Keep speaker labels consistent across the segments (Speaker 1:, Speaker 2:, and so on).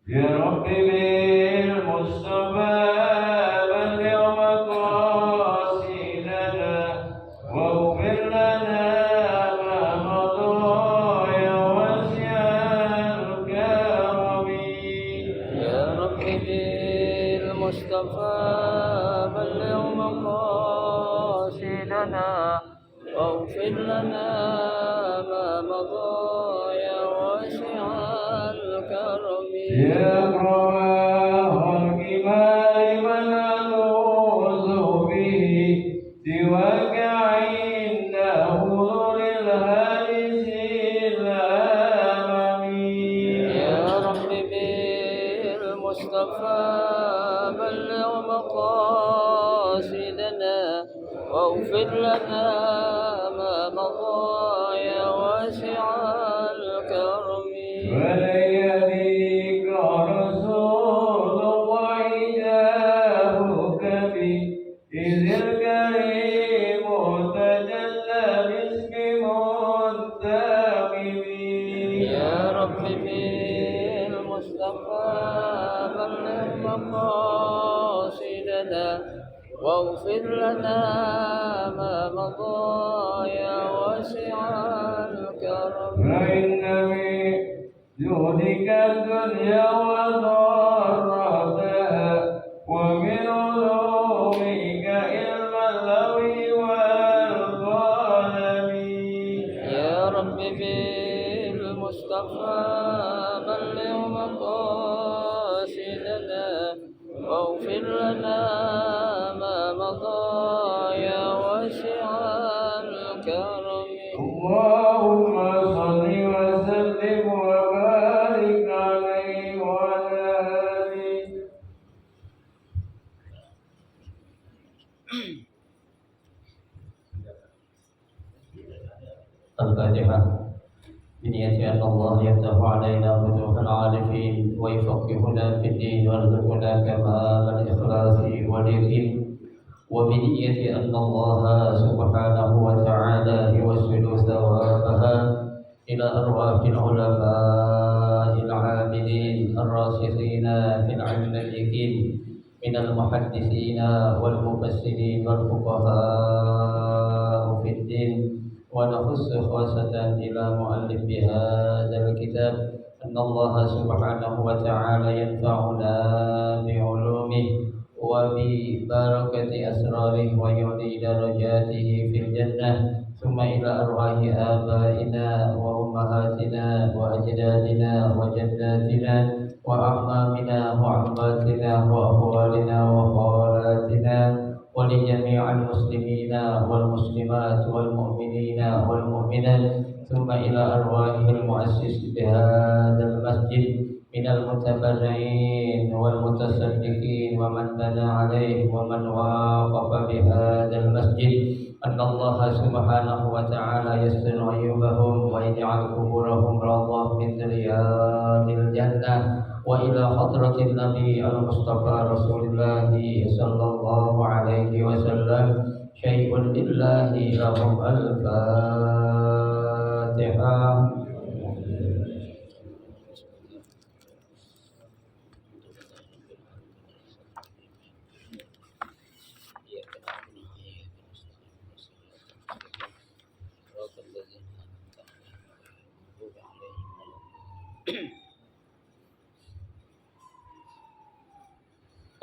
Speaker 1: يا رب بالمصطفى بلغ مقاصدنا واغفر لنا ما مضى يا واسع الكرم.
Speaker 2: يا رب بالمصطفى بلغ مقاصدنا واغفر لنا ما مضى يا واسع الكرم.
Speaker 1: يا أكرم الكمال من ألوذ به سواك عند حضور الهادث الأمم.
Speaker 2: يا رب بالمصطفى بلغ مقاصدنا واغفر لنا ما مضى يا واسع الكرم.
Speaker 1: ولن يهديك رسول وعداهك به إذ الكريم تجلى باسم منتقم.
Speaker 2: يا رب بالمصطفى بلغ مقاصدنا واغفر لنا ما مضى يا واسع الكرم.
Speaker 1: فإن من جودك الدنيا وضرتها ومن علومك علم اللوح والقلم.
Speaker 2: يا رب بالمصطفى بلغ مقاصدنا واغفر لنا ما مضى يا واسع الكرم.
Speaker 1: اللهم صل وسلم وبارك عليه وعلى آله.
Speaker 3: الفاتحة. بنية أن الله يفتح علينا فتوح العارفين ويفقهنا في الدين ويرزقنا كمال الإخلاص واليقين، وبنية أن الله سبحانه وتعالى يوصل ثوابها إلى أرواح العلماء العاملين الراسخين في العلم اليقين من المحدثين والمفسرين والفقهاء في الدين. ونخص خاصة إلى مؤلف هذا الكتاب أن الله سبحانه وتعالى ينفعنا بعلومه وببركة أسراره ويعلي درجاته في الجنة. ثم إلى أرواح آبائنا وأمهاتنا وأجدادنا وجداتنا وأعمامنا وعماتنا وأخوالنا وخالاتنا ولجميع المسلمين والمسلمات والمؤمنين والمؤمنات. ثم إلى أرواح المؤسس بهذا المسجد من المتبرعين والمتصدقين ومن بنى عليه ومن واقف بهذا المسجد أن الله سبحانه وتعالى يستر عيوبهم ويجعل قبورهم روضة من رياض الجنة. وإلى حضرة النبي المصطفى رسول الله صلى الله عليه وسلم شيء لله لهم الفاتحة.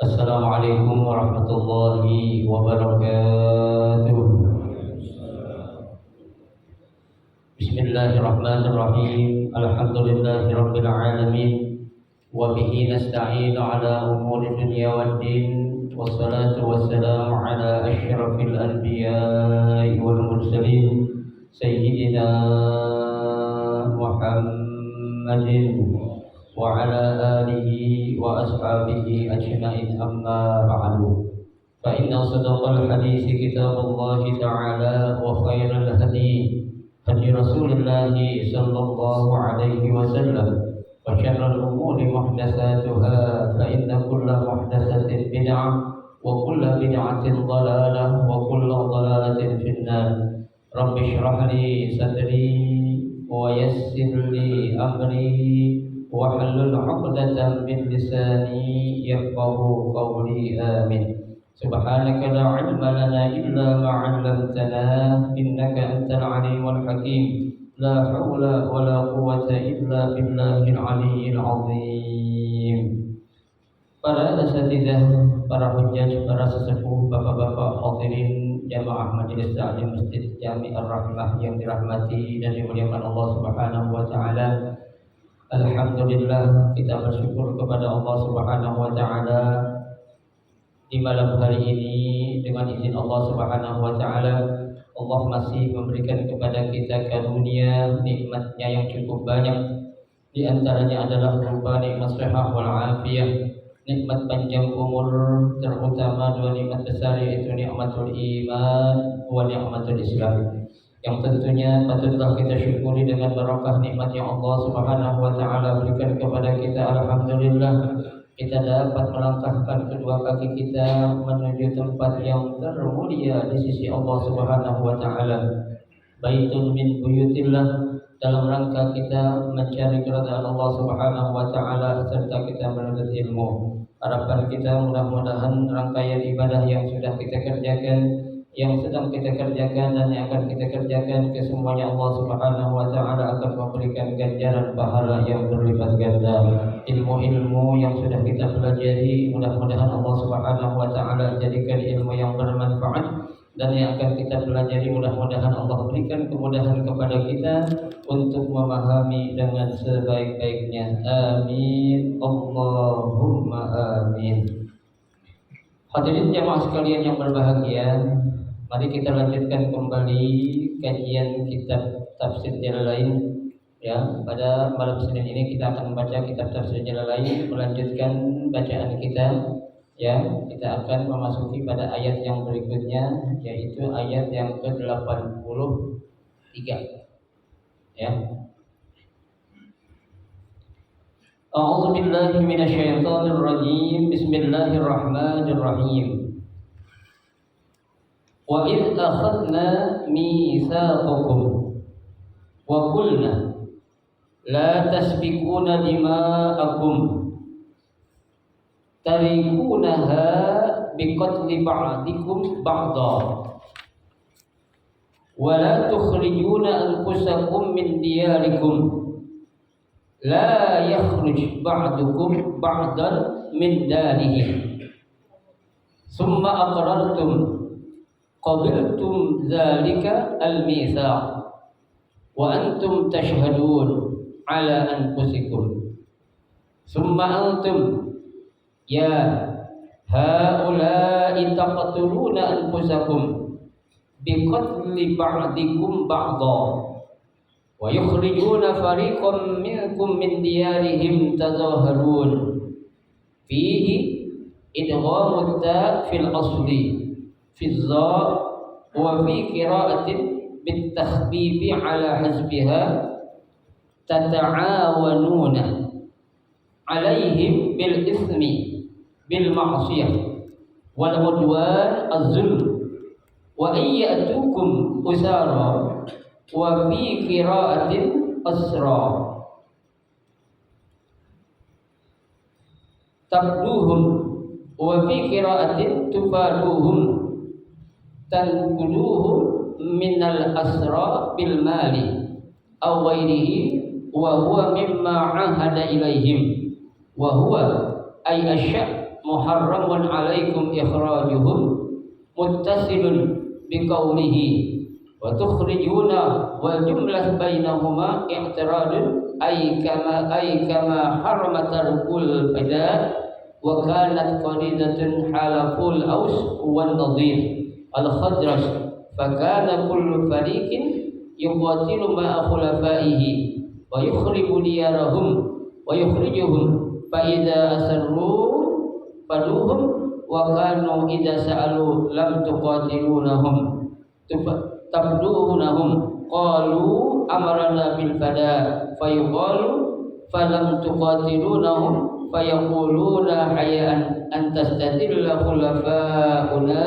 Speaker 3: Assalamualaikum warahmatullahi wabarakatuh. Bismillahirrahmanirrahim. Alhamdulillahi rabbil alamin. Wa bihi nasta'inu ala umuri dunya waddin. Wassalatu wassalamu ala asyrafil anbiya'i wal mursalin Sayyidina Muhammadin wa ala alihi wa ashabihi ajma'in, amma ba'du. Fa inna sadaqal hadithi kitabullahi ta'ala wa khairal hadi hadi Rasulillahi sallallahu alaihi wasallam wa syarrul umuri muhdatsatuha fa inna kulla muhdatsatin bid'ah wa kulla bid'atin dhalalah wa kulla dhalalatin finnar. Rabbi shrah li sadri wa yassir li amri wa wahlul 'uqdatam min lisani yafqahu qawli amin. Subhanaka la 'ilma lana illa ma 'allamtana innaka antal 'alimul hakim. La haula wala quwwata illa billahil 'aliyyil 'azim. Para asatidzah, para hujjaj, para sesepuh, bapak-bapak hadirin jamaah majelis taklim Masjid Jami Ar-Rahmah yang dirahmati dan dimuliakan Allah Subhanahu wa taala. Alhamdulillah, kita bersyukur kepada Allah Subhanahu wa taala di malam hari ini. Dengan izin Allah Subhanahu wa taala, Allah masih memberikan kepada kita karunia nikmatnya yang cukup banyak. Di antaranya adalah berupa nikmat sehat wal afiyah, nikmat panjang umur, terutama dua nikmat besar, yaitu nikmatul iman wa nikmatul Islam, yang tentunya patutlah kita syukuri dengan barakah nikmat yang Allah Subhanahu wa taala berikan kepada kita. Alhamdulillah, kita dapat melangkahkan kedua kaki kita menuju tempat yang termulia di sisi Allah Subhanahu wa taala. Baitun min buyutillah, dalam rangka kita mencari keridhaan Allah Subhanahu wa taala serta kita menuntut ilmu. Harapan kita mudah-mudahan rangkaian ibadah yang sudah kita kerjakan, yang sedang kita kerjakan dan yang akan kita kerjakan, kesemuanya Allah Subhanahu wa taala akan memberikan ganjaran pahala yang berlipat ganda. Ilmu-ilmu yang sudah kita pelajari, mudah-mudahan Allah Subhanahu wa taala jadikan ilmu yang bermanfaat, dan yang akan kita pelajari mudah-mudahan Allah berikan kemudahan kepada kita untuk memahami dengan sebaik-baiknya. Amin Allahumma amin. Hadirin jamaah sekalian yang berbahagia, mari kita lanjutkan kembali kajian kitab tafsir Jalalain. Ya, pada malam Senin ini kita akan membaca kitab tafsir Jalalain, melanjutkan bacaan kita. Ya, kita akan memasuki pada ayat yang berikutnya, yaitu ayat yang ke-83. Ya. A'udzu billahi minasyaitonir rajim. Bismillahirrahmanirrahim. Wa idz akhadna mitsaqakum wa qulna la tasfikuna dima'akum tarikunaha biqatli ba'dikum ba'dha wa la tukhrijuna anfusakum min diyarikum la yakhruj ba'dukum ba'dan min darihi summa aqrartum qabiltum dzalika al-mitsaq wa antum tashhadun ala anfusikum summa antum ya haula'i taqtuluna anfusakum biqatli ba'dikum ba'dha wa yukhrijuna fariqan minkum min diyarihim tazaharun fihi idghamut ta fil asli fi dha wa fi qira'atin bit takhfifi ala hasbiha tata'awanuna alaihim bil ismi bil ma'siyah wal udwan az-zulm wa ayyatukum usara wa fi qira'atin asra tabduhum wa fi qira'atin tufaduhum tanquluhum minal asra bil mali aw ghairihi wa huwa mimma ahada ilaihim wa huwa ay asya' muharramun alaikum ikhrajuhum muttasilun biqaulihi wa tukhrijuna wal jumlah bainahuma i'tiradun ay kama harama tarkul fida wa kanat qanidatun halaful aus wan nadir al khadraj fa kana kullu fariqin yuqatilu ma'a khulafaihi wa yukhribu diyarahum wa yukhrijuhum fa idza asarru faduhum wa kanu idza sa'alu lam tuqatilunahum tabduhunahum qalu amarna bil fada fayuqalu falam tuqatilunahum fayaquluna hayyan an tastadilla khulafauna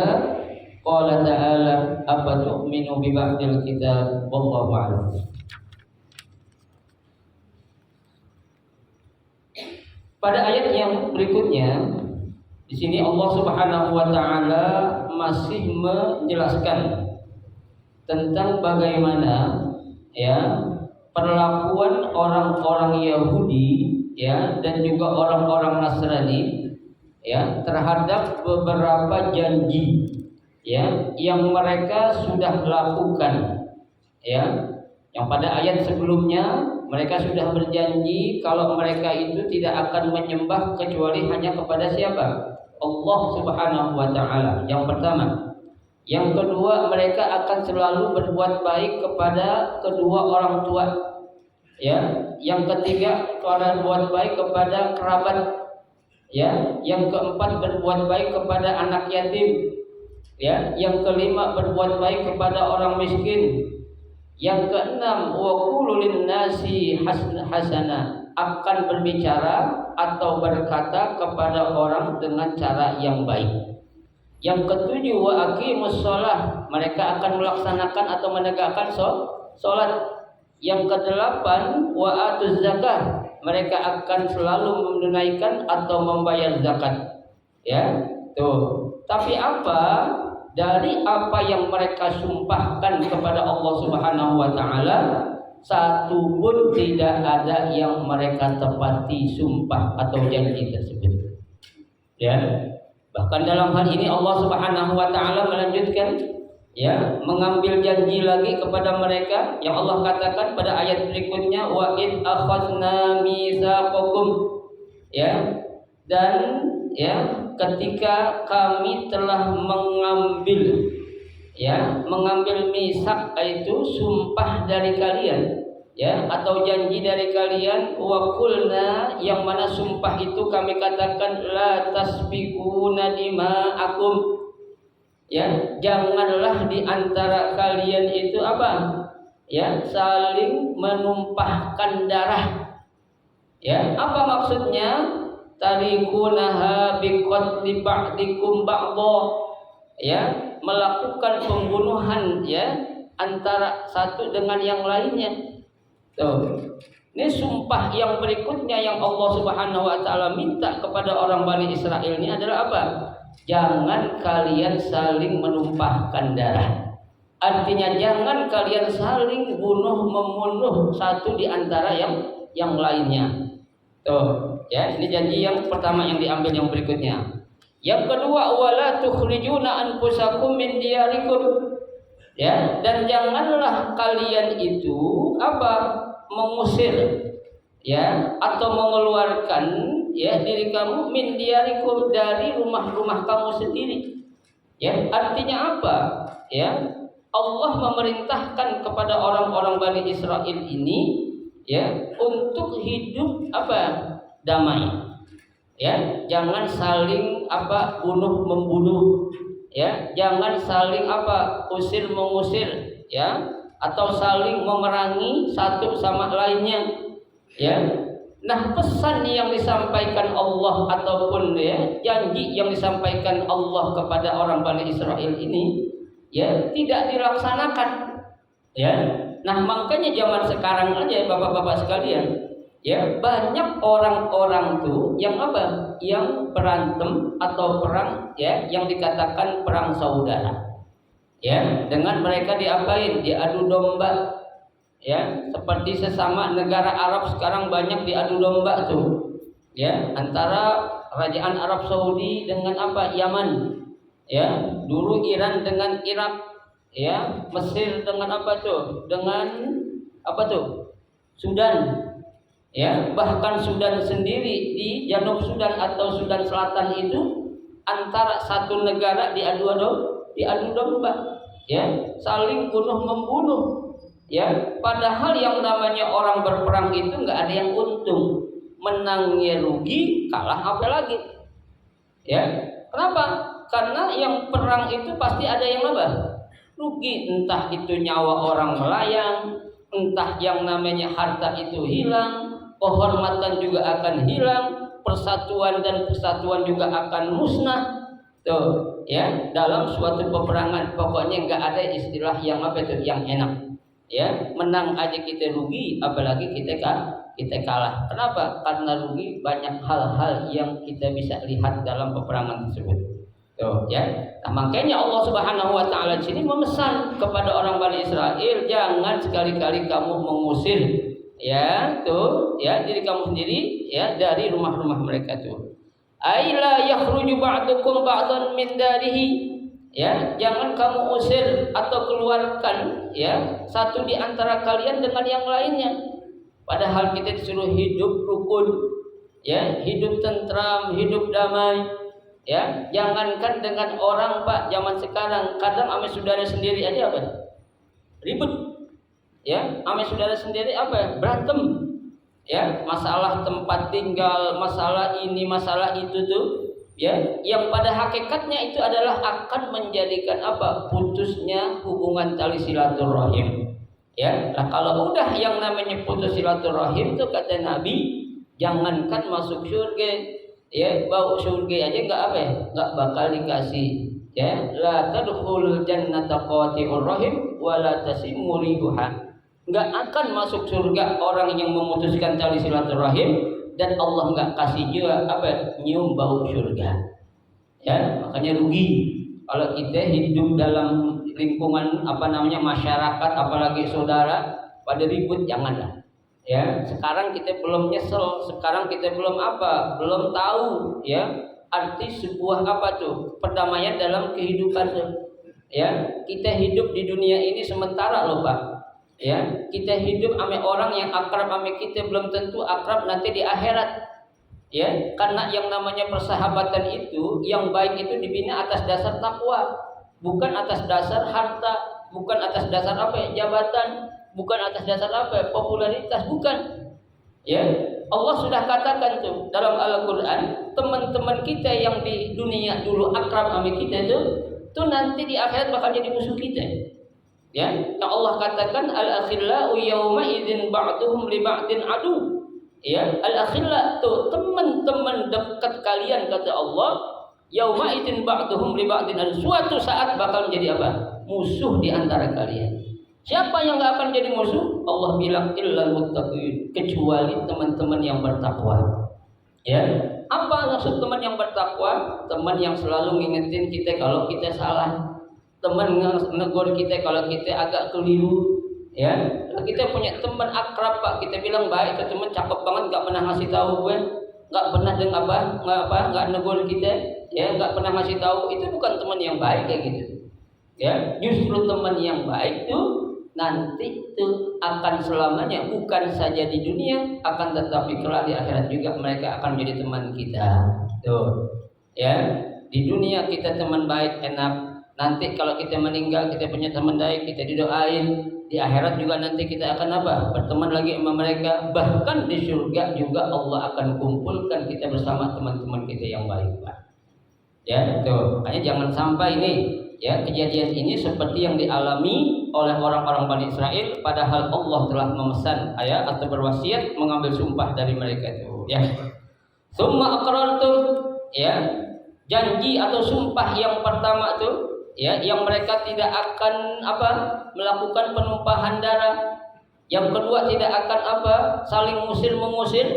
Speaker 3: qala ta'ala afatu'minu bi ba'dil kitab wallahu a'lam. Pada ayat yang berikutnya, di sini Allah Subhanahu wa taala masih menjelaskan tentang bagaimana ya perlakuan orang-orang Yahudi ya dan juga orang-orang Nasrani ya terhadap beberapa janji ya yang mereka sudah lakukan ya. Yang pada ayat sebelumnya mereka sudah berjanji kalau mereka itu tidak akan menyembah kecuali hanya kepada siapa? Allah Subhanahu wa taala. Yang pertama. Yang kedua, mereka akan selalu berbuat baik kepada kedua orang tua. Ya. Yang ketiga, berbuat baik kepada kerabat. Ya. Yang keempat, berbuat baik kepada anak yatim. Ya. Yang kelima, berbuat baik kepada orang miskin. Yang keenam, wa qulu lin-nasi hasana, akan berbicara atau berkata kepada orang dengan cara yang baik. Yang ketujuh, wa aqimus shalah, mereka akan melaksanakan atau menegakkan salat. Yang kedelapan, wa atuz zakah, mereka akan selalu menunaikan atau membayar zakat. Ya, tuh. Tapi apa? Dari apa yang mereka sumpahkan kepada Allah Subhanahu wa taala, satu pun tidak ada yang mereka tepati sumpah atau janji tersebut. Ya. Bahkan dalam hal ini Allah Subhanahu wa taala melanjutkan ya, mengambil janji lagi kepada mereka yang Allah katakan pada ayat berikutnya, wa id akhadna mitsaqakum ya, dan ya ketika kami telah mengambil misak, itu sumpah dari kalian ya atau janji dari kalian, wa qulna, yang mana sumpah itu kami katakan la tasbiquna dima'akum ya, janganlah di antara kalian itu apa ya saling menumpahkan darah ya. Apa maksudnya? Tarikunaha biqatli ba'dikum ba'dha ya, melakukan pembunuhan ya antara satu dengan yang lainnya. Tuh. Ini sumpah yang berikutnya yang Allah Subhanahu wa taala minta kepada orang Bani Israel ini adalah apa? Jangan kalian saling menumpahkan darah. Artinya jangan kalian saling membunuh satu di antara yang lainnya. Tuh. Ya, ini janji yang pertama yang diambil yang berikutnya. Yang kedua, wala tukhrijuna anfusakum min diyarikum. Ya, dan janganlah kalian itu apa? Mengusir ya atau mengeluarkan ya diri kamu min diyarikum, dari rumah-rumah kamu sendiri. Ya, artinya apa? Ya, Allah memerintahkan kepada orang-orang Bani Israel ini ya untuk hidup apa? Damai. Ya, jangan saling bunuh membunuh. Ya, jangan saling usir mengusir ya, atau saling memerangi satu sama lainnya. Ya. Nah, pesan yang disampaikan Allah ataupun ya janji yang disampaikan Allah kepada orang Bani Israel ini ya tidak dilaksanakan. Ya. Nah, makanya zaman sekarang aja Bapak-bapak sekalian, ya banyak orang-orang tuh yang yang berantem atau perang ya, yang dikatakan perang saudara ya, dengan mereka diadu domba ya, seperti sesama negara Arab sekarang banyak diadu domba tuh ya, antara kerajaan Arab Saudi dengan Yaman ya, dulu Iran dengan Irak ya, Mesir dengan dengan Sudan ya, bahkan Sudan sendiri di Janub Sudan atau Sudan Selatan itu antara satu negara diadu domba ya, saling bunuh membunuh ya. Padahal yang namanya orang berperang itu nggak ada yang untung, menangnya rugi, kalah apa lagi ya. Kenapa? Karena yang perang itu pasti ada yang rugi, entah itu nyawa orang melayang, entah yang namanya harta itu hilang, kehormatan juga akan hilang, persatuan dan kesatuan juga akan musnah. Tuh, ya, dalam suatu peperangan pokoknya nggak ada istilah yang yang enak. Ya, menang aja kita rugi, apalagi kita kita kalah. Kenapa? Karena rugi banyak hal-hal yang kita bisa lihat dalam peperangan tersebut. Tuh, ya. Nah, makanya Allah Subhanahu wa taala di sini memesan kepada orang Bani Israel, jangan sekali-kali kamu mengusir ya, tuh, ya, diri kamu sendiri ya dari rumah-rumah mereka tuh. Aila yakhruju ba'dukum ba'dan min darihi. Ya, jangan kamu usir atau keluarkan ya satu di antara kalian dengan yang lainnya. Padahal kita disuruh hidup rukun, ya, hidup tentram, hidup damai. Ya, jangankan dengan orang Pak zaman sekarang, kadang sama saudara sendiri aja apa? Ribut. Ya, sama saudara sendiri apa? Berantem. Ya, masalah tempat tinggal, masalah ini, masalah itu tuh, ya, yang pada hakikatnya itu adalah akan menjadikan apa? Putusnya hubungan tali silaturahim. Ya, nah kalau udah yang namanya putus silaturahim tuh kata Nabi, jangankan masuk surga, ya, bau surga aja enggak apa ya? Enggak bakal dikasih. Ya, la tadkhulul jannata qati'ur rahim wa la tasimmu rihuha. Enggak akan masuk surga orang yang memutuskan tali silaturahim dan Allah enggak kasih juga apa? Nyium bau surga. Ya, makanya rugi kalau kita hidup dalam lingkungan apa namanya masyarakat apalagi saudara pada ribut, janganlah. Ya, sekarang kita belum nyesel, sekarang kita belum apa? Belum tahu ya arti sebuah apa tuh? Perdamaian dalam kehidupan tuh. Ya, kita hidup di dunia ini sementara loh, Pak. Ya, kita hidup sama orang yang akrab sama kita belum tentu akrab nanti di akhirat. Ya, karena yang namanya persahabatan itu, yang baik itu dibina atas dasar takwa, bukan atas dasar harta, bukan atas dasar apa ya, jabatan, bukan atas dasar apa ya, popularitas, bukan. Ya, Allah sudah katakan tuh dalam Al-Qur'an, teman-teman kita yang di dunia dulu akrab sama kita tuh nanti di akhirat bakal jadi musuh kita. Ya, yang Allah katakan al-akhillau yawma idzin ba'duhum li ba'din adu. Ya, al-akhilla tuh teman-teman dekat kalian kata Allah, yauma idzin ba'duhum li ba'din adu. Suatu saat bakal menjadi apa? Musuh di antara kalian. Siapa yang enggak akan jadi musuh? Allah bilang illal muttaqin, kecuali teman-teman yang bertakwa. Ya, apa maksud teman yang bertakwa? Teman yang selalu ngingetin kita kalau kita salah. Teman negur kita kalau kita agak keliru. Ya, kita punya teman akrab Pak, kita bilang baik, itu teman cakep banget, nggak pernah ngasih tahu gue, nggak pernah dengan nggak negur kita, ya, nggak pernah ngasih tahu, itu bukan teman yang baik kayak gitu. Ya, justru teman yang baik tuh nanti tuh akan selamanya, bukan saja di dunia, akan tetapi kelak di akhirat juga mereka akan menjadi teman kita. Tuh, ya, di dunia kita teman baik enak. Nanti kalau kita meninggal kita punya teman baik, kita didoain. Di akhirat juga nanti kita akan apa? Berteman lagi sama mereka. Bahkan di surga juga Allah akan kumpulkan kita bersama teman-teman kita yang baik, Pak. Ya, tuh. Makanya jangan sampai ini ya kejadian ini seperti yang dialami oleh orang-orang Bani Israel, padahal Allah telah memesan ayat atau berwasiat mengambil sumpah dari mereka itu. Ya. Summa aqrartum, ya. Janji atau sumpah yang pertama itu, ya, yang mereka tidak akan apa melakukan penumpahan darah. Yang kedua tidak akan apa saling mengusir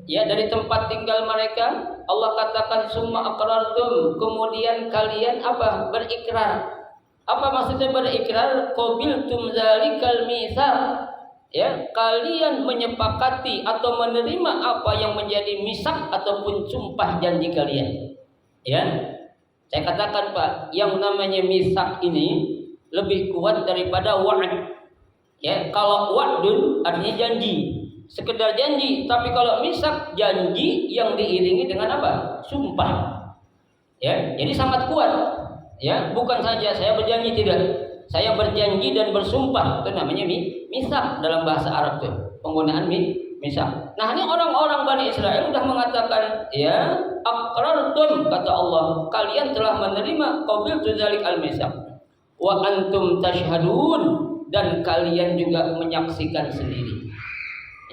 Speaker 3: ya dari tempat tinggal mereka. Allah katakan summa aqrartum, kemudian kalian apa berikrar. Apa maksudnya berikrar? Qabiltum zalikal mitsaq. Ya, kalian menyepakati atau menerima apa yang menjadi misak ataupun sumpah janji kalian. Ya, saya katakan Pak, yang namanya misak ini lebih kuat daripada wa'd. Ya, kalau wa'dun artinya janji, sekedar janji, tapi kalau misak janji yang diiringi dengan apa? Sumpah. Ya, jadi sangat kuat. Ya, bukan saja saya berjanji, tidak. Saya berjanji dan bersumpah, itu namanya misak dalam bahasa Arab tuh. Penggunaan misak. Nah, ini orang-orang Bani Israel sudah mengatakan, ya, aqrartum kata Allah, kalian telah menerima qabiltu dzalik al-misak. Wa antum tashhadun, dan kalian juga menyaksikan sendiri.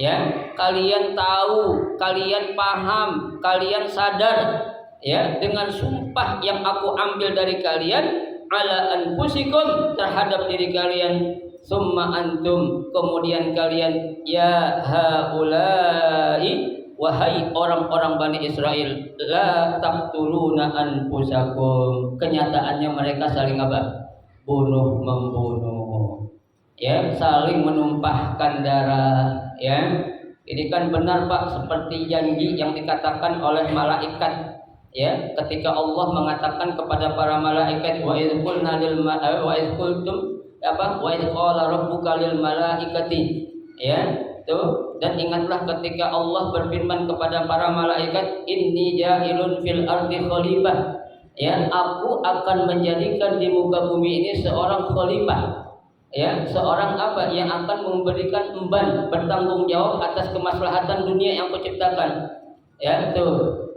Speaker 3: Ya, kalian tahu, kalian paham, kalian sadar ya dengan sumpah yang aku ambil dari kalian ala anfusikum terhadap diri kalian summa antum, kemudian kalian, ya haulai, wahai orang-orang Bani Israel, la taqtuluna anfusakum. Kenyataannya mereka saling apa? Bunuh membunuh, ya, saling menumpahkan darah, ya. Ini kan benar Pak, seperti janji yang dikatakan oleh malaikat, ya, ketika Allah mengatakan kepada para malaikat, wa idz qulna lil wa idz qultum apa, wa idz qala rabbuka lil malaikati, ya, tuh. Dan ingatlah ketika Allah berfirman kepada para malaikat, inni ja'ilun fil ardi khalifah, ya, aku akan menjadikan di muka bumi ini seorang khalifah, ya, seorang apa yang akan memberikan emban, bertanggung jawab atas kemaslahatan dunia yang kuciptakan, ya, tuh.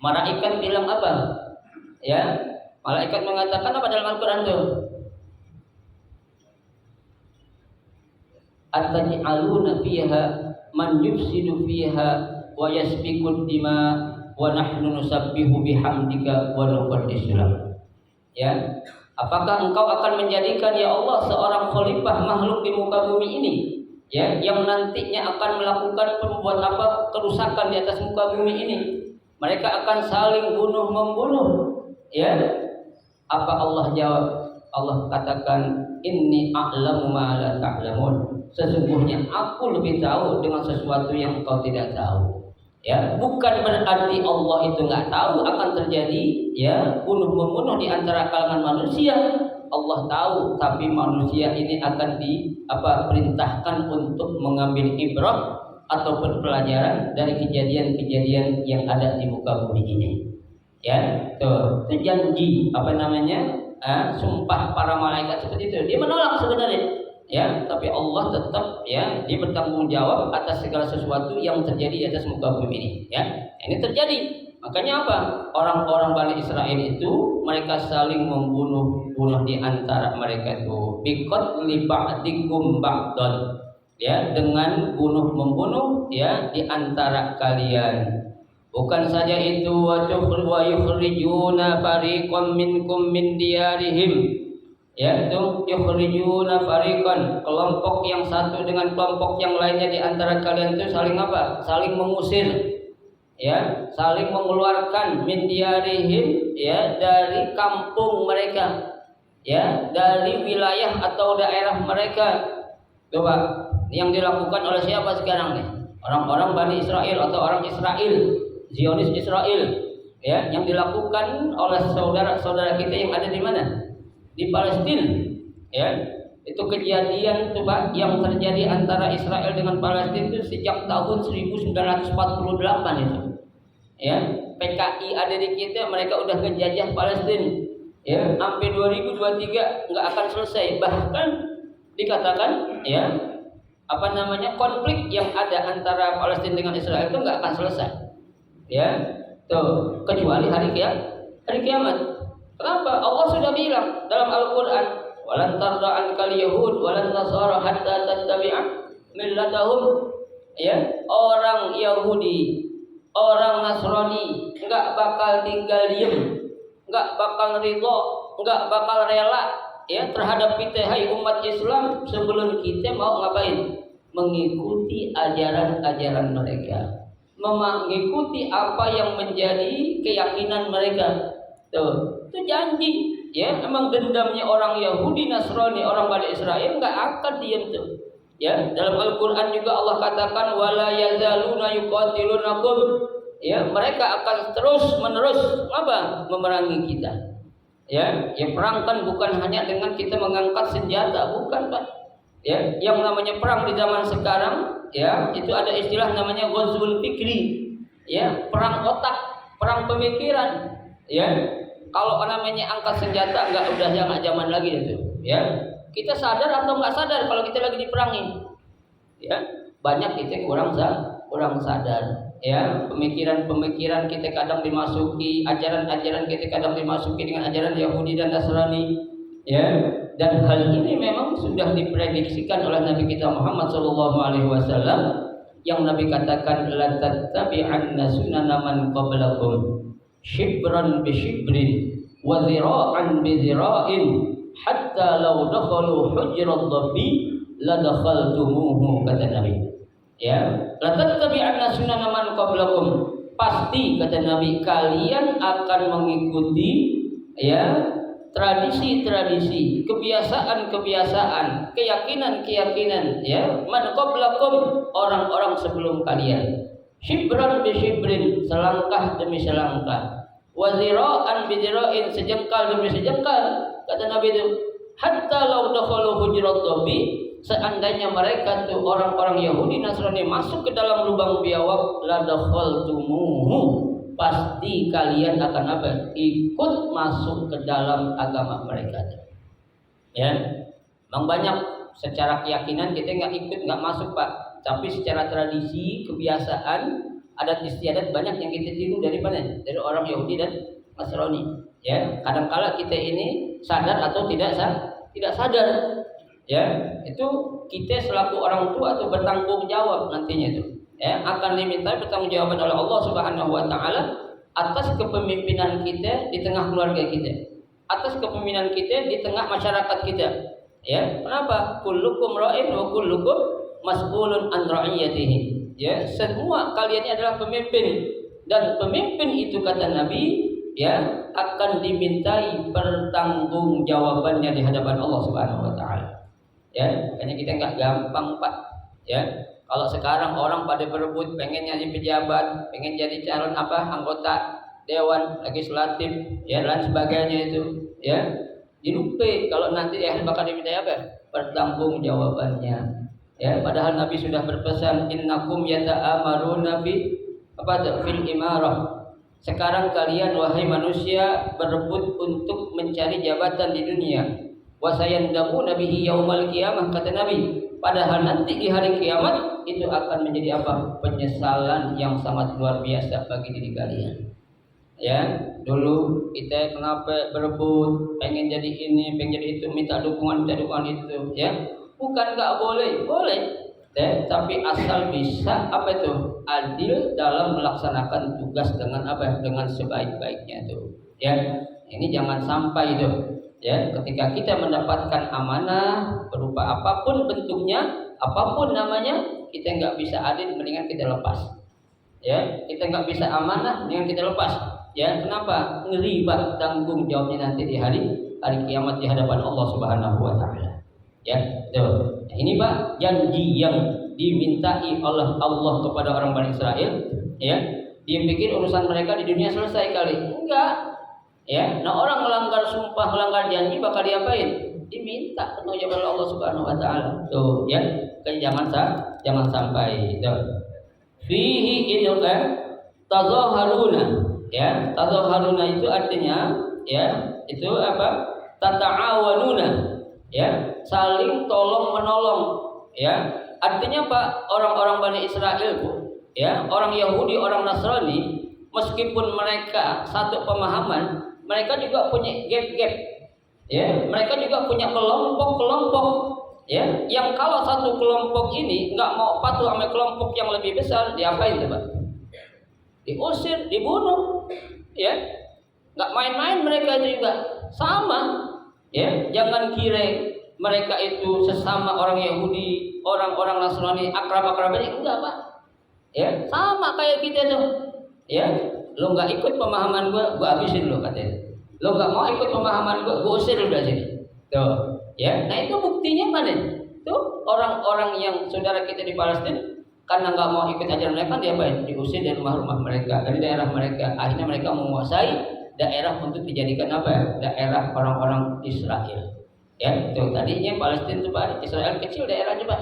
Speaker 3: Malaikat bilang apa, ya, malaikat mengatakan apa dalam Al-Quran tuh? Ataj'aluna fiha man yufsidu fiha wa yasfiku dima wa nahnu nusabbihu bihamdika wa nuqaddisu lak. Ya, apakah engkau akan menjadikan ya Allah seorang khalifah makhluk di muka bumi ini, ya, yang nantinya akan melakukan pembuat apa kerusakan di atas muka bumi ini? Mereka akan saling bunuh membunuh, ya. Apa Allah jawab? Allah katakan, inni a'lamu ma la ta'lamun. Sesungguhnya aku lebih tahu dengan sesuatu yang engkau tidak tahu. Ya, bukan berarti Allah itu nggak tahu akan terjadi, ya, bunuh membunuh di antara kalangan manusia. Allah tahu, tapi manusia ini akan perintahkan untuk mengambil ibrah ataupun pelajaran dari kejadian-kejadian yang ada di muka bumi ini. Ya, tuh, itu janji sumpah para malaikat seperti itu. Dia menolak sebenarnya. Ya, tapi Allah tetap, ya, dia bertanggung jawab atas segala sesuatu yang terjadi di atas muka bumi ini, ya. Ini terjadi. Makanya apa? Orang-orang Bani Israel itu mereka saling membunuh di antara mereka itu. Biqatli ba'dikum ba'dan. Ya, dengan bunuh membunuh, ya, di antara kalian. Bukan saja itu, wa yukhrijuna fariqam minkum min diyarihim. Ya, itu yukhrijuna fariqan, kelompok yang satu dengan kelompok yang lainnya di antara kalian itu saling apa? Saling mengusir, ya, saling mengeluarkan min diyarihim, ya, dari kampung mereka, ya, dari wilayah atau daerah mereka. Coba, yang dilakukan oleh siapa sekarang nih? Orang-orang Bani Israel atau orang Israel, Zionis Israel, ya, yang dilakukan oleh saudara-saudara kita yang ada di mana? Di Palestina, ya. Itu kejadian coba yang terjadi antara Israel dengan Palestina itu sejak tahun 1948 itu. Ya, PKI ada di kita, mereka udah ngejajah Palestina. Ya, sampai 2023 nggak akan selesai. Bahkan dikatakan, ya, konflik yang ada antara Palestina dengan Israel itu nggak akan selesai. Ya, tuh, kecuali hari kiamat. Kenapa? Allah sudah bilang dalam Al-Quran, walan tarda ankal yahud walan nasara hatta tattabi'a millatahum. Ya, orang Yahudi, orang Nasrani enggak bakal tinggal diam, enggak bakal ridho, enggak bakal rela, ya, terhadap kita hai umat Islam sebelum kita mau ngapain? Mengikuti ajaran-ajaran mereka, mengikuti apa yang menjadi keyakinan mereka. Tuh, itu janji, ya. Memang dendamnya orang Yahudi, Nasrani, orang Bani Israel nggak akan diam tuh, ya. Dalam Al-Quran juga Allah katakan wala yazaluna yuqatilunakum, ya, mereka akan terus menerus memerangi kita, ya. Ya, perang kan bukan hanya dengan kita mengangkat senjata, bukan Pak, ya. Yang namanya perang di zaman sekarang, ya, itu ada istilah namanya ghazwul fikri, ya, perang otak, perang pemikiran, ya. Kalau namanya angkat senjata nggak zaman lagi itu, ya. Kita sadar atau nggak sadar kalau kita lagi diperangi, ya. Banyak kita kurang sadar, ya. Pemikiran kita kadang dimasuki, ajaran kita kadang dimasuki dengan ajaran Yahudi dan Nasrani, ya. Dan hal ini memang sudah diprediksikan oleh Nabi kita Muhammad SAW, yang Nabi katakan la tattabi'anna sunana man qablakum shibran bi shibrin wa zira'an bi zira'in hatta law dakhalu hujrat dhabbi la dakhaltumuhu, kata Nabi. Ya, la tattabi'anna sunana man qablakum. Pasti kata Nabi kalian akan mengikuti ya tradisi-tradisi, kebiasaan-kebiasaan, keyakinan-keyakinan ya man qablakum, orang-orang sebelum kalian. Shibran bi shibrin, selangkah demi selangkah. Wa zira'an bi zira'in, sejengkal demi sejengkal, kata Nabi itu. Hatta law dakhalu hujrat dhabi, seandainya mereka tuh orang-orang Yahudi Nasrani masuk ke dalam lubang biawak, la dakhaltumuhu, pasti kalian akan apa? Ikut masuk ke dalam agama mereka. Ya, memang banyak secara keyakinan kita nggak masuk Pak, tapi secara tradisi, kebiasaan, adat istiadat banyak yang kita tiru dari mana? Dari orang Yahudi dan Nasrani. Ya, kadang-kala kita ini sadar atau tidak sadar. Ya, itu kita selaku orang tua atau bertanggung jawab nantinya itu. Ya, akan diminta pertanggungjawaban oleh Allah Subhanahu wa taala atas kepemimpinan kita di tengah keluarga kita, atas kepemimpinan kita di tengah masyarakat kita. Ya, kenapa? Kullukum ra'in wa kullukum mas'ulun an ra'iyatihi. Ya, semua kalian ini adalah pemimpin, dan pemimpin itu kata Nabi ya akan dimintai pertanggungjawabannya di hadapan Allah Subhanahu wa taala. Ya, makanya kita nggak gampang Pak. Ya, kalau sekarang orang pada berebut pengen jadi pejabat, pengen jadi calon anggota dewan legislatif, ya dan sebagainya itu, ya dilupai kalau nanti bakal diminta apa? Pertanggungjawabannya. Ya, padahal Nabi sudah berpesan, innakum yata'amaruna fil imarah. Sekarang kalian wahai manusia berebut untuk mencari jabatan di dunia. Wasayandamu nabihi yaumal qiyamah, kata Nabi. Padahal nanti di hari kiamat itu akan menjadi apa? Penyesalan yang sangat luar biasa bagi diri kalian. Ya, dulu kita kenapa berebut, pengen jadi ini, pengen jadi itu, minta dukungan itu, ya. Bukan nggak boleh, boleh. Ya, tapi asal bisa apa itu? Adil dalam melaksanakan tugas dengan apa? Dengan sebaik-baiknya itu. Ya, ini jangan sampai itu. Ya, ketika kita mendapatkan amanah berupa apapun bentuknya, apapun namanya, kita nggak bisa adil, mendingan kita lepas. Ya, kita nggak bisa amanah, mendingan kita lepas. Ya, kenapa? Ngeri Pak, tanggung jawabnya nanti di hari kiamat di hadapan Allah Subhanahu wa taala. Ya, tuh. Nah, ini Pak janji yang dimintai oleh Allah kepada orang Bani Israel. Ya, dia pikir urusan mereka di dunia selesai kali. Enggak. Ya, nah orang melanggar sumpah, melanggar janji bakal diapain? Diminta pertanggungjawaban oleh Allah Subhanahu wa taala. Tuh, ya. Kan jangan sampai itu. Fihi idqa tazaharuna. Ya, tazaharuna itu artinya ya, itu apa? Tata'awanuna. Ya, saling tolong menolong. Ya, artinya Pak, orang-orang Bani Israel Bu, ya, orang Yahudi, orang Nasrani, meskipun mereka satu pemahaman, mereka juga punya gap-gap. Ya, mereka juga punya kelompok-kelompok. Ya, yang kalau satu kelompok ini nggak mau patuh sama kelompok yang lebih besar, diapain Pak? Diusir, dibunuh. Ya, nggak main-main mereka juga. Sama. Ya, jangan kira mereka itu sesama orang Yahudi, orang-orang Nasrani, akrab-akrabnya, enggak Pak. Ya, sama kayak kita tuh. Ya, lo nggak ikut pemahaman gua habisin lo katanya. Lo nggak mau ikut pemahaman gua usir udah sini. Tuh, ya. Nah itu buktinya mana? Tuh orang-orang yang saudara kita di Palestina karena nggak mau ikut ajaran mereka, diapain? Diusir dari rumah-rumah mereka, dari daerah mereka. Akhirnya mereka menguasai daerah untuk dijadikan apa? Daerah orang-orang Israel. Ya, tuh tadinya Palestina itu Pak, Israel kecil daerahnya Pak.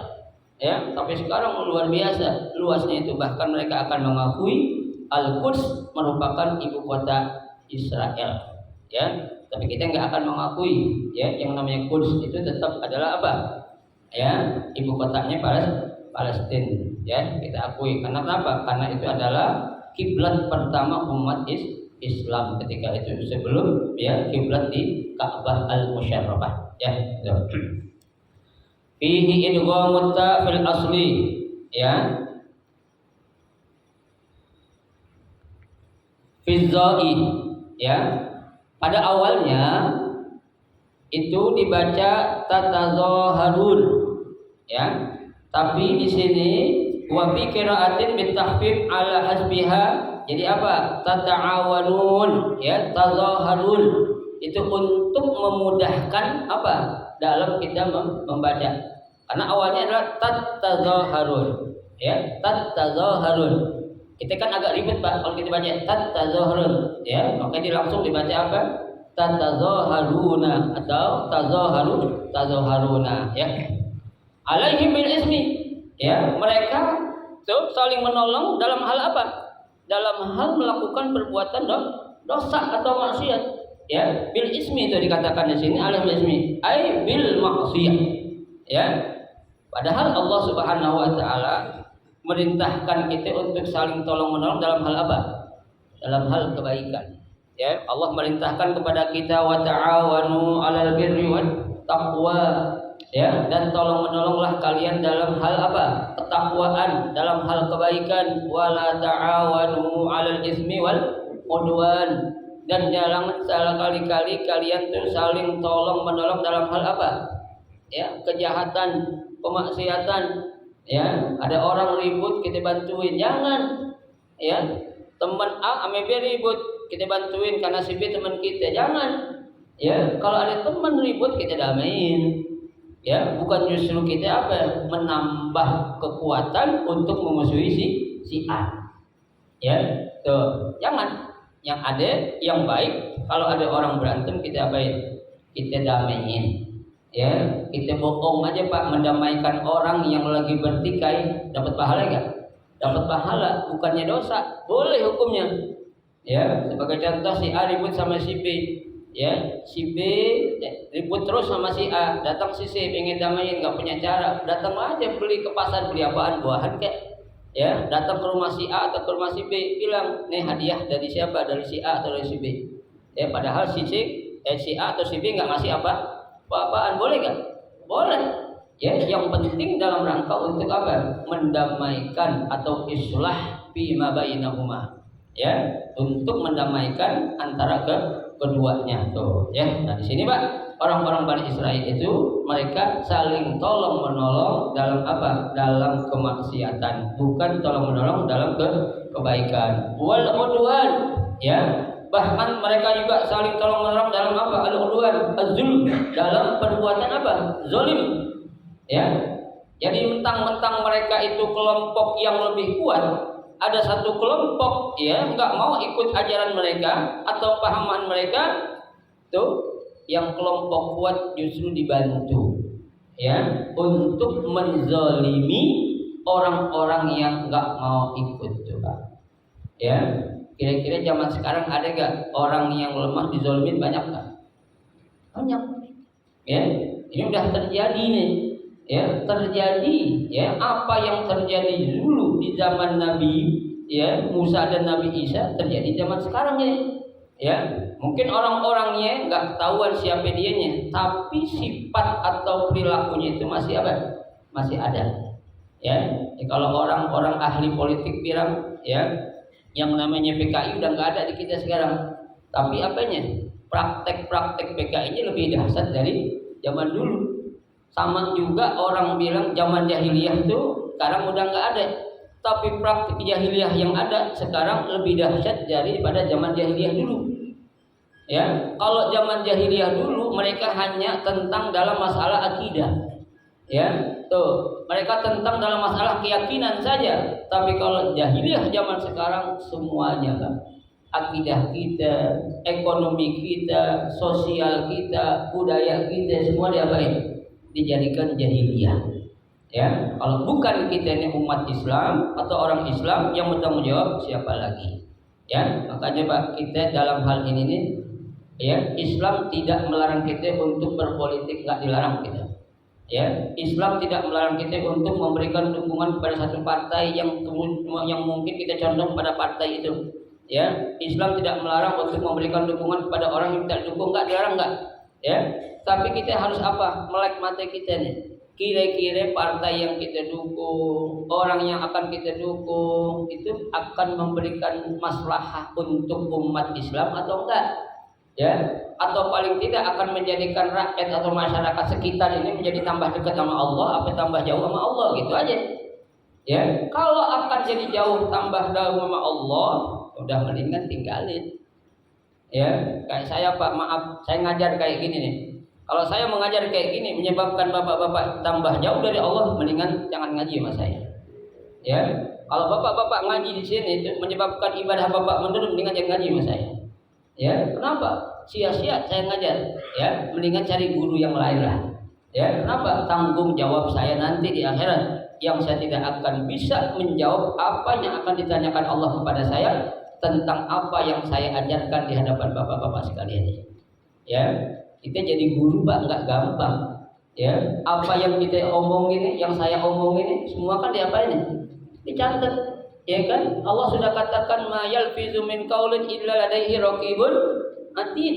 Speaker 3: Ya, tapi sekarang luar biasa luasnya itu, bahkan mereka akan mengakui Al-Quds merupakan ibu kota Israel. Ya, tapi kita nggak akan mengakui ya yang namanya Quds itu tetap adalah apa? Ya, ibu kotanya Palestina. Ya, kita akui. Karena apa? Karena itu adalah kiblat pertama umat Islam ketika itu, sebelum ya kiblat di Ka'bah Al-Musyarrafah. Ya, itu. Fihi idghamut ta fil asli. Ya. Fizzai, ya. Pada awalnya itu dibaca tatazaharun. Ya. Tapi di sini wa fi qira'atin bitahfif ala hasbiha. Jadi apa? Tata'awanun, ya, tazaharun. Itu untuk memudahkan apa? Dalam kita membaca. Karena awalnya adalah tazaharun, ya, tazaharun. Kita kan agak ribet Pak kalau kita baca tazaharun, ya, maka dia langsung dibaca apa? Tazaharuna atau tazaharuna, ya. Alaihim bil ismi, ya, mereka tuh saling menolong dalam hal apa? Dalam hal melakukan perbuatan dosa atau maksiat, ya. Bil ismi itu dikatakan di sini, alaihim bil ismi ai bil maksiyah, ya. Padahal Allah Subhanahu wa taala merintahkan kita untuk saling tolong menolong dalam hal apa? Dalam hal kebaikan, ya. Allah merintahkan kepada kita wa ta'awanu 'alal birri wat taqwa, ya, dan tolong menolonglah kalian dalam hal apa? Ketakwaan, dalam hal kebaikan. Wala ta'awanu 'alal ismi wal udwan, dan jangan sekali-kali kalian tuh saling tolong menolong dalam hal apa? Ya, kejahatan, kemaksiatan, ya. Ada orang ribut kita bantuin, jangan, ya. Teman A ame B ribut kita bantuin karena si B teman kita, jangan, ya. Kalau ada teman ribut kita damaiin, ya, bukan justru kita apa? Menambah kekuatan untuk memusuhi si A, ya. Tuh, jangan. Yang ada yang baik, kalau ada orang berantem kita apain? Kita damaiin, ya. Kita bohong aja Pak, mendamaikan orang yang lagi bertikai, dapat pahala enggak? Dapat pahala, bukannya dosa, boleh hukumnya, ya. Sebagai contoh, si A ribut sama si B, ya, si B ribut terus sama si A, datang si C pengen damaiin, nggak punya cara, datang aja beli ke pasar, beli apaan, buahan kek, ya, datang ke rumah si A atau ke rumah si B, bilang nih hadiah dari siapa, dari si A atau dari si B, ya. Padahal si A atau si B nggak ngasih apa-apaan, boleh nggak? Boleh, ya. Yang penting dalam rangka untuk apa? Mendamaikan atau islah bima bainahuma, ya, untuk mendamaikan antara keduanya tuh, ya. Nah di sini Pak, orang-orang Bani Israel itu mereka saling tolong menolong dalam apa? Dalam kemaksiatan, bukan tolong menolong dalam kebaikan. Wal udwan, ya. Bahkan mereka juga saling tolong menolong dalam apa? Al udwan, az-zulm, dalam perbuatan apa? Zalim, ya. Jadi mentang-mentang mereka itu kelompok yang lebih kuat, ada satu kelompok, ya, nggak mau ikut ajaran mereka atau pahaman mereka, tuh yang kelompok kuat justru dibantu, ya, untuk menzalimi orang-orang yang nggak mau ikut, coba, ya. Kira-kira zaman sekarang ada nggak orang yang lemah dizalimin? Banyak nggak? Banyak, ya. Ini udah terjadi nih, ya, terjadi, ya. Apa yang terjadi dulu di zaman Nabi, ya, Musa dan Nabi Isa terjadi zaman sekarang ya. Mungkin orang-orangnya nggak ketahuan siapa dianya, tapi sifat atau perilakunya itu masih apa? Masih ada, ya. Kalau orang-orang ahli politik bilang, ya, yang namanya PKI udah nggak ada di kita sekarang, tapi apanya? Praktek-praktek PKI-nya lebih dahsyat dari zaman dulu. Sama juga orang bilang zaman jahiliyah itu sekarang udah nggak ada, tapi praktik jahiliyah yang ada sekarang lebih dahsyat daripada zaman jahiliyah dulu, ya. Kalau zaman jahiliyah dulu mereka hanya tentang dalam masalah akidah, ya, tuh, mereka tentang dalam masalah keyakinan saja. Tapi kalau jahiliyah zaman sekarang semuanya kan, akidah kita, ekonomi kita, sosial kita, budaya kita, semua diapain? Dijadikan jahiliyah, ya. Kalau bukan kita ini umat Islam atau orang Islam yang bertanggung jawab, siapa lagi, ya. Makanya Pak, kita dalam hal ini nih, ya, Islam tidak melarang kita untuk berpolitik, nggak dilarang kita, ya. Islam tidak melarang kita untuk memberikan dukungan kepada satu partai yang mungkin kita condong pada partai itu, ya. Islam tidak melarang untuk memberikan dukungan kepada orang yang tidak dukung, nggak dilarang, nggak, ya. Tapi kita harus apa? Melek mata kita nih. Kira-kira partai yang kita dukung, orang yang akan kita dukung itu akan memberikan maslahah untuk umat Islam atau enggak? ya, atau paling tidak akan menjadikan rakyat atau masyarakat sekitar ini menjadi tambah dekat sama Allah, apa tambah jauh sama Allah, gitu aja. Ya, kalau akan jadi jauh tambah jauh sama Allah, udah mendingan tinggalin. Ya, kayak saya Pak, maaf, saya ngajar kayak gini nih. Kalau saya mengajar kayak gini menyebabkan bapak-bapak tambah jauh dari Allah, mendingan jangan ngaji sama saya. Ya, kalau bapak-bapak ngaji di sini itu menyebabkan ibadah bapak menurun, mendingan jangan ngaji sama saya. Ya, kenapa? Sia-sia saya ngajar. Ya, mendingan cari guru yang lain lah. Ya, kenapa? Tanggung jawab saya nanti di akhirat, yang saya tidak akan bisa menjawab apa yang akan ditanyakan Allah kepada saya tentang apa yang saya ajarkan di hadapan bapak-bapak sekalian. Ya, kita jadi guru Pak nggak gampang. Ya, apa yang kita omongin, yang saya omongin semua kan diapain? Dicatat. Ya kan? Allah sudah katakan ma yalfizu min qaulin illa ladaihi raqibun atid.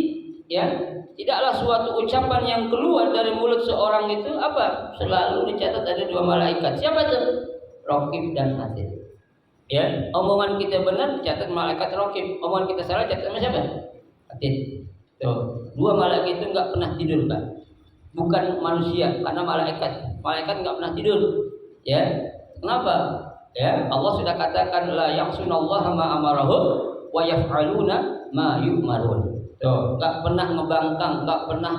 Speaker 3: Ya, tidaklah suatu ucapan yang keluar dari mulut seorang itu apa? Selalu dicatat ada dua malaikat. Siapa itu? Raqib dan atid. Ya, omongan kita benar dicatat malaikat raqib, omongan kita salah catat sama siapa? Atid. Tuh, dua malaikat itu nggak pernah tidur, Pak. Bukan manusia, karena malaikat nggak pernah tidur. Ya, kenapa? Ya, Allah sudah katakan la ya'sunallaha ma amarahum wa yaf'aluna ma yu'marun. Tuh, nggak pernah ngebangkang, nggak pernah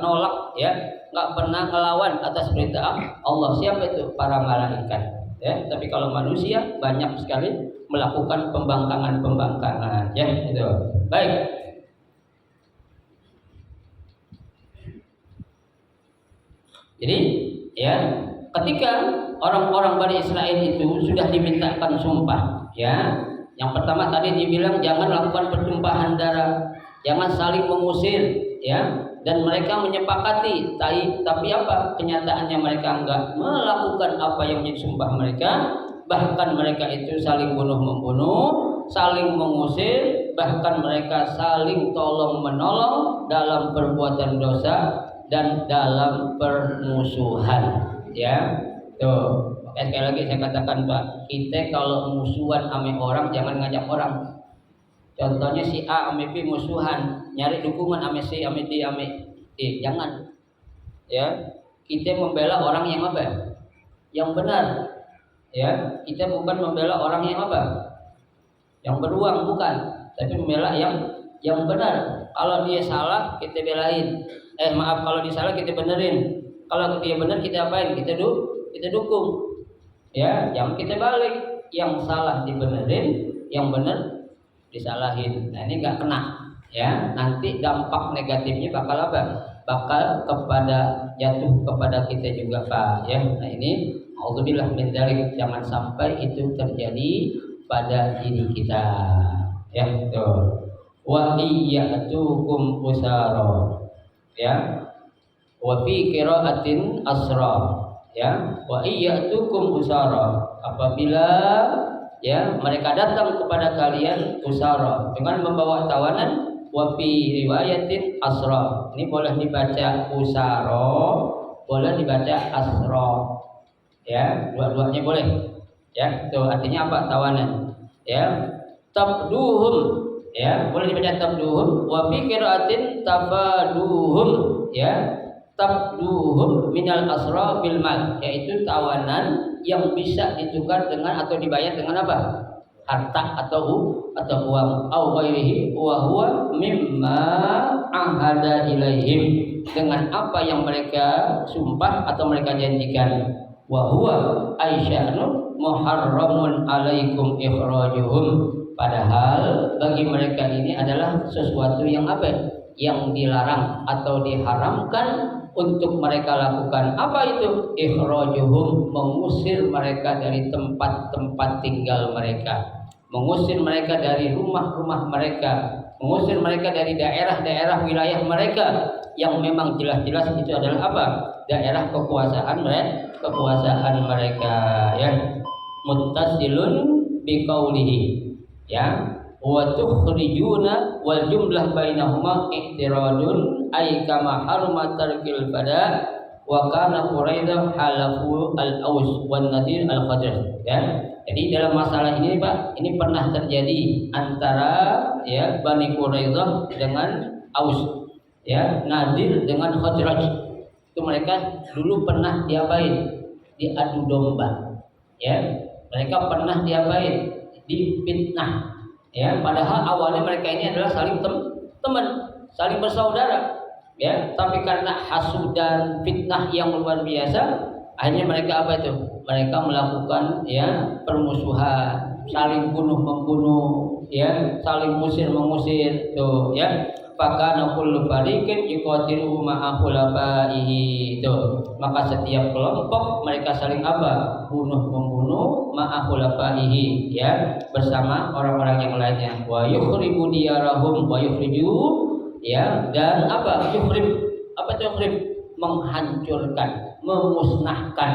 Speaker 3: nolak, ya, nggak pernah ngelawan atas perintah Allah. Siapa itu? Para malaikat. Ya, tapi kalau manusia banyak sekali melakukan pembangkangan, ya, itu. Baik. Jadi, ya, ketika orang-orang Bani Israil itu sudah dimintakan sumpah, ya, yang pertama tadi dibilang jangan lakukan pertumpahan darah, jangan saling mengusir, ya, dan mereka menyepakati, tapi apa? Kenyataannya mereka enggak melakukan apa yang menjadi sumpah mereka, bahkan mereka itu saling bunuh-membunuh, saling mengusir, bahkan mereka saling tolong-menolong dalam perbuatan dosa dan dalam permusuhan, ya. Tuh, sekali lagi saya katakan Pak, kita kalau musuhan sama orang jangan ngajak orang. Contohnya si A sama B musuhan, nyari dukungan sama C sama D sama E, jangan. Ya, kita membela orang yang apa? Yang benar. Ya, kita bukan membela orang yang apa? Yang beruang, bukan, tapi membela yang benar. Kalau dia salah kita belain. Kalau dia salah kita benerin. Kalau dia benar kita apain? Kita dukung. Ya, jangan kita balik. Yang salah dibenerin, yang benar disalahin. Nah, ini nggak kena. Ya, nanti dampak negatifnya bakal apa? Bakal jatuh kepada kita juga, Pak. Ya, nah ini auzubillah min dzalik, jangan sampai itu terjadi pada diri kita. Ya, tuh. Wa iyyatukum usara. Ya, wa fi qiraatin asra. Ya, wa iyyatukum usara, apabila ya mereka datang kepada kalian usara dengan membawa tawanan, wa fi riwayatin asra. Ini boleh dibaca usara, boleh dibaca asra. Ya, dua-duanya boleh. Ya, itu artinya apa? Tawanan. Ya, tabduhum. Ya, boleh dibaca tabduhum, wa fi qiraatin tafaduhum. Ya, tabduhum minal asra bil mal, yaitu tawanan yang bisa ditukar dengan atau dibayar dengan apa? Harta atau uang. Au ghairihi wa huwa mimma ahada ilaihim, dengan apa yang mereka sumpah atau mereka janjikan. Wa huwa aisyanu muharramun alaikum ikhrajuhum, padahal bagi mereka ini adalah sesuatu yang apa? Yang dilarang atau diharamkan untuk mereka lakukan. Apa itu? Ikhrajuhum, mengusir mereka dari tempat-tempat tinggal mereka, mengusir mereka dari rumah-rumah mereka, mengusir mereka dari daerah-daerah wilayah mereka yang memang jelas-jelas itu adalah apa? Daerah kekuasaan mereka, ya. Muttasilun biqaulihi, ya, wa tukhrijuna wal jumlah bainahuma i'tiradun ay kama haruma tarkil fada wa kana quraidah halafu al-aus wan nadir al-khadr. Ya, jadi dalam masalah ini Pak, ini pernah terjadi antara ya Bani Quraidah dengan Aus, ya Nadir dengan Khazraj. Itu mereka dulu pernah diapain? Diadu domba, ya mereka pernah diapain? Difitnah, ya padahal awalnya mereka ini adalah saling teman, saling bersaudara, ya tapi karena hasud dan fitnah yang luar biasa, akhirnya mereka apa itu? Mereka melakukan ya permusuhan, saling bunuh membunuh, ya saling musir mengusir, tuh ya. Fakana kullu fariqin yuqatilu ma'a khulafaihi, tuh maka setiap kelompok mereka saling apa? Bunuh membunuh ma'a khulafaihi, ya bersama orang-orang yang lainnya. Wa yukhribu diyarahum wa yukhriju, ya dan apa? Yukhrib, apa itu yukhrib? Menghancurkan, memusnahkan,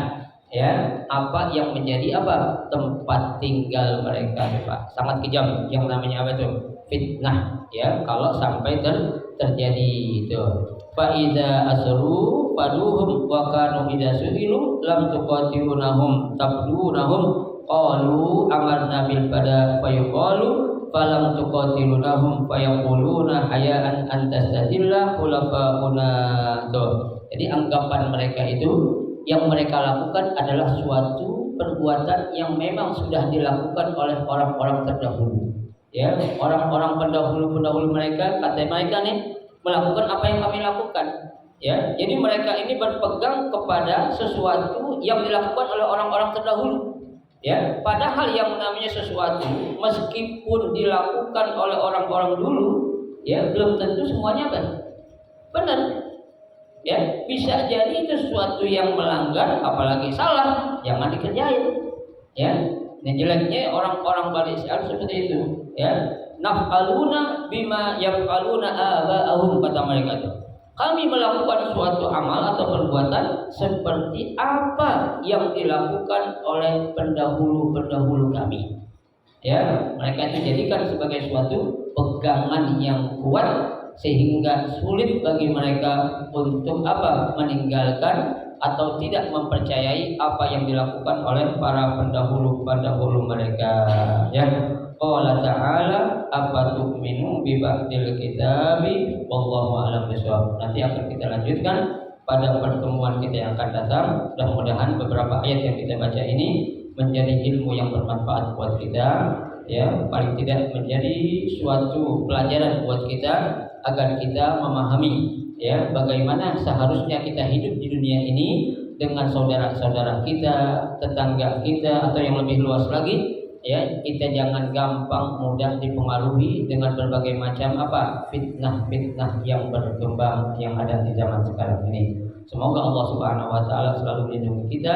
Speaker 3: ya apa yang menjadi apa? Tempat tinggal mereka, Pak. Sangat kejam yang namanya apa itu? Fitnah, ya kalau sampai terjadi itu. Fa iza asru faduhum wa kanu idza su'ilu lam tuqatilunahum tabdunahum qalu amarna bil fada fa yuqalu falam tuqatilunahum fa yaquluna hayaan antastadilla khulafauna. Jadi anggapan mereka itu yang mereka lakukan adalah suatu perbuatan yang memang sudah dilakukan oleh orang-orang terdahulu. Ya, orang-orang pendahulu mereka, kata mereka nih melakukan apa yang kami lakukan. Ya, jadi mereka ini berpegang kepada sesuatu yang dilakukan oleh orang-orang terdahulu. Ya, padahal yang namanya sesuatu meskipun dilakukan oleh orang-orang dulu, ya belum tentu semuanya benar. Ya, bisa jadi itu sesuatu yang melanggar, apalagi salah, jangan dikerjain. Ya, ini jeleknya orang-orang Bani Israil seperti itu. Ya, naf'aluna bima yaf'aluna aba'ahum, kata mereka itu. Kami melakukan suatu amal atau perbuatan seperti apa yang dilakukan oleh pendahulu-pendahulu kami. Ya, mereka itu jadikan sebagai suatu pegangan yang kuat sehingga sulit bagi mereka untuk apa? Meninggalkan atau tidak mempercayai apa yang dilakukan oleh para pendahulu mereka. Ya, qala ta'ala apa tu'minu bi ba'dil kitabi wallahu a'lam bishawab. Nanti akan kita lanjutkan pada pertemuan kita yang akan datang. Mudah-mudahan beberapa ayat yang kita baca ini menjadi ilmu yang bermanfaat buat kita, ya paling tidak menjadi suatu pelajaran buat kita agar kita memahami ya bagaimana seharusnya kita hidup di dunia ini dengan saudara-saudara kita, tetangga kita, atau yang lebih luas lagi, ya kita jangan gampang mudah dipengaruhi dengan berbagai macam apa fitnah-fitnah yang berkembang yang ada di zaman sekarang ini. Semoga Allah Subhanahu wa taala selalu melindungi kita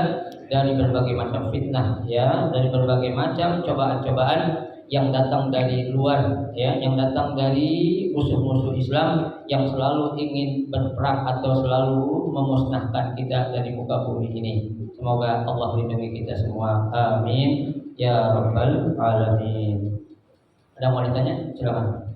Speaker 3: dari berbagai macam fitnah, ya, dari berbagai macam cobaan-cobaan yang datang dari luar, ya, yang datang dari musuh-musuh Islam yang selalu ingin berperang atau selalu memusnahkan kita dari muka bumi ini. Semoga Allah melindungi kita semua. Amin ya rabbal alamin. Ada yang mau ditanya? Silakan.